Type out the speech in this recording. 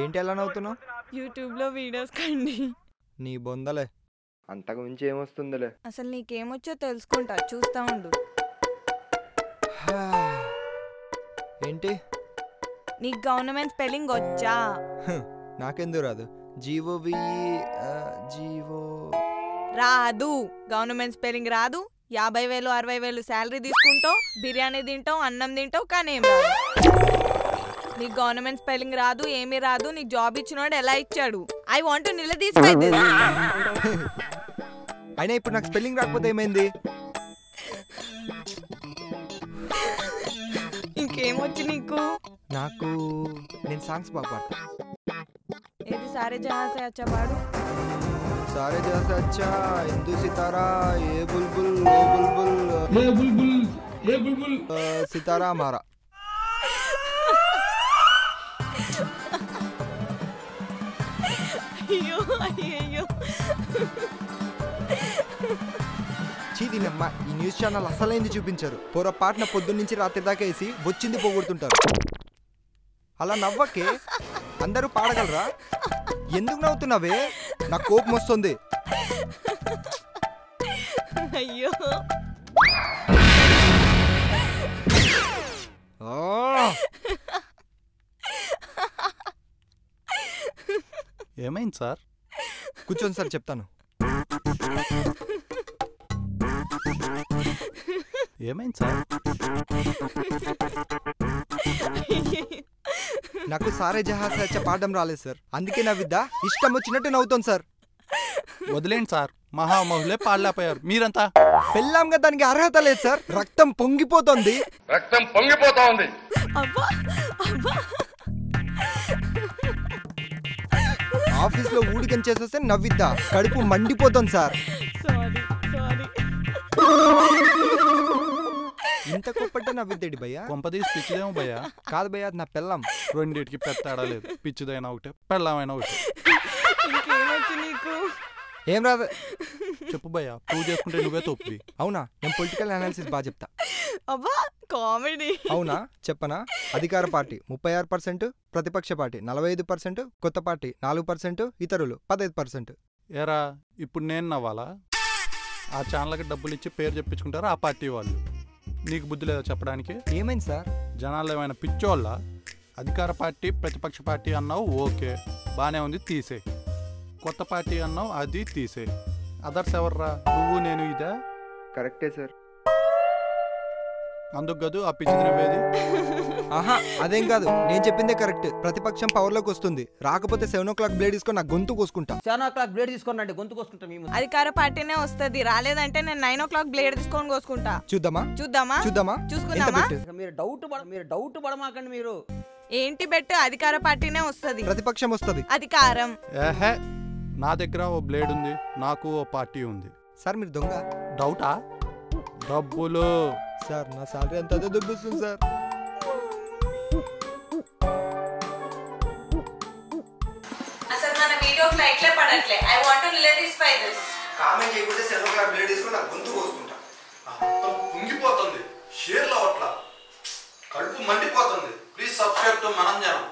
ఏంటి ఎలా నవ్వుతున్నావు? యూట్యూబ్లో వీడియోస్ కండి. నీ బొందలే, అంతకు మించి ఏమొస్తుందిలే. అసలు నీకేమొచ్చో తెలుసుకుంటా, చూస్తా ఉండు. ఏంటి? నీకు గవర్నమెంట్ స్పెల్లింగ్ వచ్చా? నాకెందుకు రాదు? జీవో జీవో రాదు. గవర్నమెంట్ స్పెల్లింగ్ రాదు. 50,000 60,000 శాలరీ తీసుకుంటావు, బిర్యానీ తింటావు, అన్నం తింటావు, కానీ ఏం రాదు. నీకు గవర్నమెంట్ స్పెల్లింగ్ రాదు, ఏమీ రాదు. నీకు జాబ్ ఇచ్చినోడు ఎలా ఇచ్చాడు? ఐ వాంట్ టు నిలదీసిపోయింది. అయినా ఇప్పుడు నాకు స్పెల్లింగ్ రాకపోతే ఏమైంది? ఇంకేమొచ్చు నీకు? నాకు నేను సాంగ్స్ బాగా పాడతా. ఏది సారే జహాసే అచ్చా పాడు. सारे जैसे अच्छा हिंदू सितारा ये बुलबुल वो बुलबुल ये बुलबुल ये बुलबुल सितारा हमारा. అయ్యో అయ్యో చీదినమ్మ, ఈ న్యూస్ ఛానల్ అసలైంది చూపించారు. పొరపాటున పొద్దున్నుంచి రాత్రి దాకా వేసి వచ్చింది పోగొడుతుంటారు. అలా నవ్వకే, అందరూ పాడగలరా? ఎందుకు నవ్వుతున్నావే? నాకు కోపం వస్తుంది. అయ్యో ఏమైంది సార్? కూర్చోండి సార్, చెప్తాను. ఏమైంది సార్? నాకు సారే జహాసే అచ్చా పాడడం రాలేదు సార్, అందుకే నవ్విద్దా ఇష్టం వచ్చినట్టు నవ్వుతాను సార్. వదిలేండి సార్, మహామహులే పాడలేకపోయారు. మీరంతా పెళ్ళాంగా దానికి అర్హత లేదు సార్. రక్తం పొంగిపోతోంది. ఆఫీస్ లో ఊడికం చేసేస్తే నవ్విద్దా, కడుపు మండిపోతుంది సార్. Sorry sorry. ఇంత కొప్పట్టే నవ్విద్దేడి భయ్యా? కొంపదీసి పిచ్చిదేమో భయ్యా? కాదు భయ్యా, నా పెళ్ళం. రెండింటికి పెద్ద లేదు. పిచ్చిదైనా ఒకటే, పెళ్ళమైనా ఒకటే. ఇంకేమొచ్చు నీకు? ఏం రాదు. చెప్పు భయ్యా, ప్రూవ్ చేసుకుంటే నువ్వే తొప్పి. అవునా? నేను పొలిటికల్ అనాలిసిస్ బాగా చెప్తా. అబ్బా కామెడీ. అవునా? చెప్పనా? అధికార పార్టీ 36%, ప్రతిపక్ష పార్టీ 45%, కొత్త పార్టీ 4%, ఇతరులు 15%. ఏరా, ఇప్పుడు నేను నవ్వాలా? ఆ ఛానల్కి డబ్బులు ఇచ్చి పేరు చెప్పించుకుంటారు ఆ పార్టీ వాళ్ళు. నీకు బుద్ధి లేదా చెప్పడానికి? ఏమైంది సార్? జనాలు ఏమైనా పిచ్చోళ్ళ? అధికార పార్టీ ప్రతిపక్ష పార్టీ అన్నావు, ఓకే బాగానే ఉంది, తీసే. కొత్త పార్టీ అన్నావు, అది తీసే. అదర్స్ ఎవర్రా? నువ్వు నేను ఇదా? కరెక్టే సార్. అందుకు గదు ఆ పిచ్చిది నువ్వేది? ఆహా, అదేం కాదు, నేను చెప్పిందే కరెక్ట్. ప్రతిపక్షం పవర్లోకి వస్తుంది. రాకపోతే 7 o'clock బ్లేడ్ తీసుకొని నా గొంతు కోసుకుంటా. 7 o'clock బ్లేడ్ తీసుకున్నాండి, గొంతు కోసుకుంటాం. అధికార పార్టీనే వస్తుంది. రాలేదంటే నేను 9 o'clock బ్లేడ్ తీసుకొని కోసుకుంటా. చూద్దామా? చూద్దామా? చూద్దామా? చూసుకుందామా? మీరు డౌట్ పడమాకండి. మీరు ఏంటి బెట్? అధికార పార్టీనే వస్తుంది. ప్రతిపక్షం వస్తుంది. అధికారం. ఏహే, నా దగ్గర ఓ బ్లేడ్ ఉంది, నాకు ఓ పార్టీ ఉంది. సార్ మీరు దొంగ? డౌటా? డబ్బులు సార్, నా సాలరీ అంత అదే దొబ్బిస్తుంది సార్. అసలు మన వీడియోకి లైక్లే పడట్లే. ఐ వాంట్ టు నిలదీసిపోయి దిస్. కామెంట్ చేయకుంటే 7 o'clock బ్లేడ్ తీసుకొని నా గొంతు కోసుకుంటా. పొంగిపోతుంది, షేర్లో అట్లా కడుపు మండిపోతుంది. ప్లీజ్ సబ్స్క్రైబ్ టు మనం జనం.